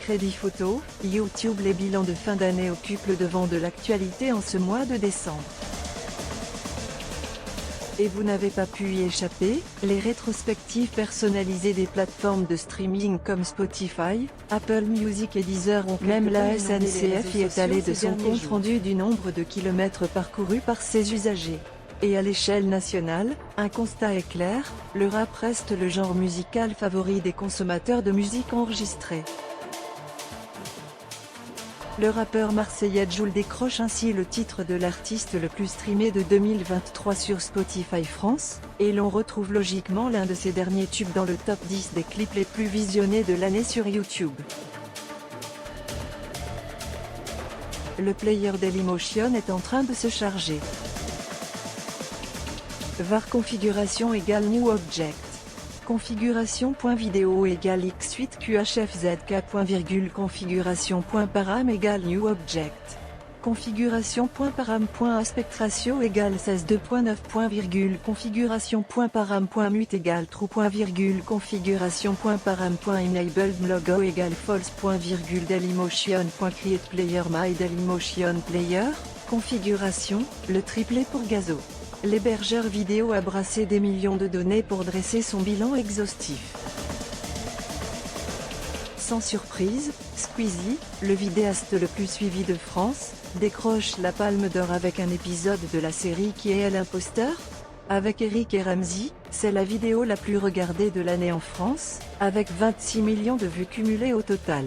Crédit Photo, YouTube. Les bilans de fin d'année occupent le devant de l'actualité en ce mois de décembre. Et vous n'avez pas pu y échapper, les rétrospectives personnalisées des plateformes de streaming comme Spotify, Apple Music et Deezer ont même la SNCF y est allée de son compte rendu du nombre de kilomètres parcourus par ses usagers. Et à l'échelle nationale, un constat est clair, le rap reste le genre musical favori des consommateurs de musique enregistrée. Le rappeur marseillais Jul décroche ainsi le titre de l'artiste le plus streamé de 2023 sur Spotify France, et l'on retrouve logiquement l'un de ses derniers tubes dans le top 10 des clips les plus visionnés de l'année sur YouTube. Le player Dailymotion est en train de se charger. var configuration égale new object. Configuration.video égale x8 qhfzk. Configuration.param égale new object. Configuration.param.aspect ratio égale 16:2.9. Configuration.param.mute égale true. Configuration.param.enabled logo égale false. Dailymotion.create player my Dailymotion player. Configuration, le triplé pour Gazo. L'hébergeur vidéo a brassé des millions de données pour dresser son bilan exhaustif. Sans surprise, Squeezie, le vidéaste le plus suivi de France, décroche la Palme d'Or avec un épisode de la série Qui est l'imposteur ? Avec Eric et Ramzy, c'est la vidéo la plus regardée de l'année en France, avec 26 millions de vues cumulées au total.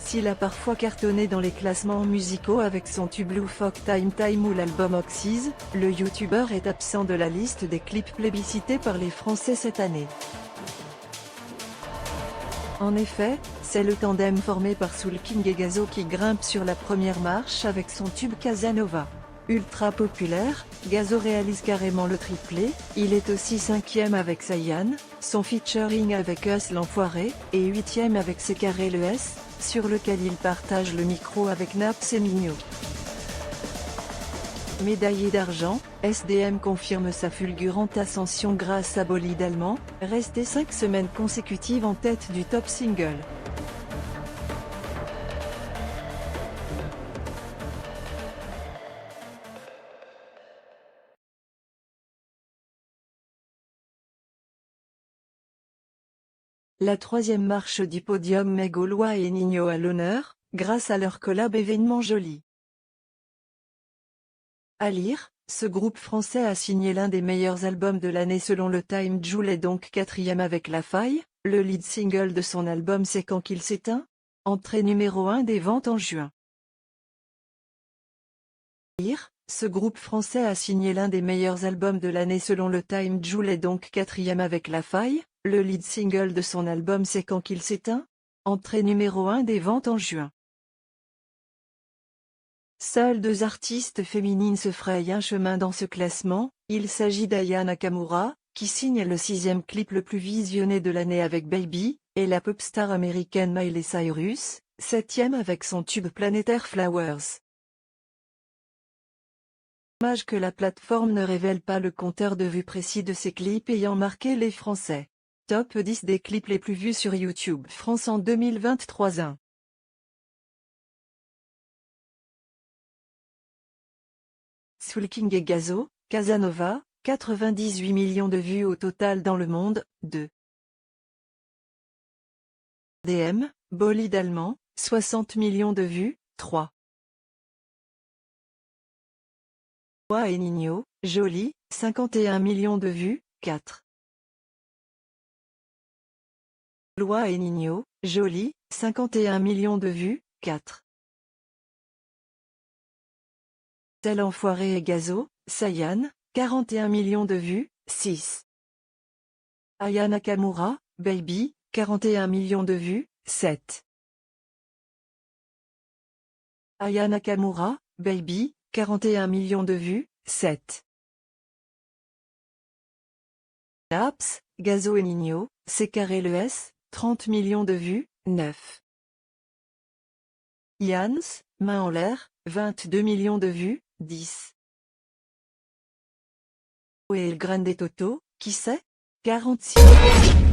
S'il a parfois cartonné dans les classements musicaux avec son tube Blue Folk Time Time ou l'album Oxys, le youtubeur est absent de la liste des clips plébiscités par les Français cette année. En effet, c'est le tandem formé par Soul King et Gazo qui grimpe sur la première marche avec son tube Casanova. Ultra populaire, Gazo réalise carrément le triplé, il est aussi 5e avec Sayan, son featuring avec Us l'Enfoiré, et 8e avec C'est Carré le S, sur lequel il partage le micro avec Naps et Nino. Médaillé d'argent, SDM confirme sa fulgurante ascension grâce à Bolide allemand, resté 5 semaines consécutives en tête du top single. La troisième marche du podium met Gaulois et Nino à l'honneur, grâce à leur collab événement joli. À lire, ce groupe français a signé l'un des meilleurs albums de l'année selon le Time. Jul est donc 4e avec La Faille, le lead single de son album C'est quand qu'il s'éteint ? Entrée numéro 1 des ventes en juin. À lire, ce groupe français a signé l'un des meilleurs albums de l'année selon le Time. Jul est donc 4e avec La Faille, le lead single de son album C'est quand qu'il s'éteint ? Entrée numéro 1 des ventes en juin. Seules 2 artistes féminines se frayent un chemin dans ce classement, il s'agit d'Aya Nakamura, qui signe le 6e clip le plus visionné de l'année avec Baby, et la pop star américaine Miley Cyrus, 7e avec son tube planétaire Flowers. Dommage que la plateforme ne révèle pas le compteur de vues précis de ces clips ayant marqué les Français. Top 10 des clips les plus vus sur YouTube France en 2023. 1. Soul King et Gazo, Casanova, 98 millions de vues au total dans le monde. 2. DM, Bolide allemand, 60 millions de vues. 3. Gaulois et Nino, Joli, 51 millions de vues. 4. Gaulois et Nino, Joli, 51 millions de vues. 4. C'est l'Enfoiré et Gazo, Sayan, 41 millions de vues. 6. Aya Nakamura, Baby, 41 millions de vues. 7. Aya Nakamura, Baby, 41 millions de vues. 7. Naps, Gazo et Nino, C'est Carré le S, 30 millions de vues. 9. Yans, Main en l'air, 22 millions de vues. 10. Et El Grande Toto, qui c'est ? 46.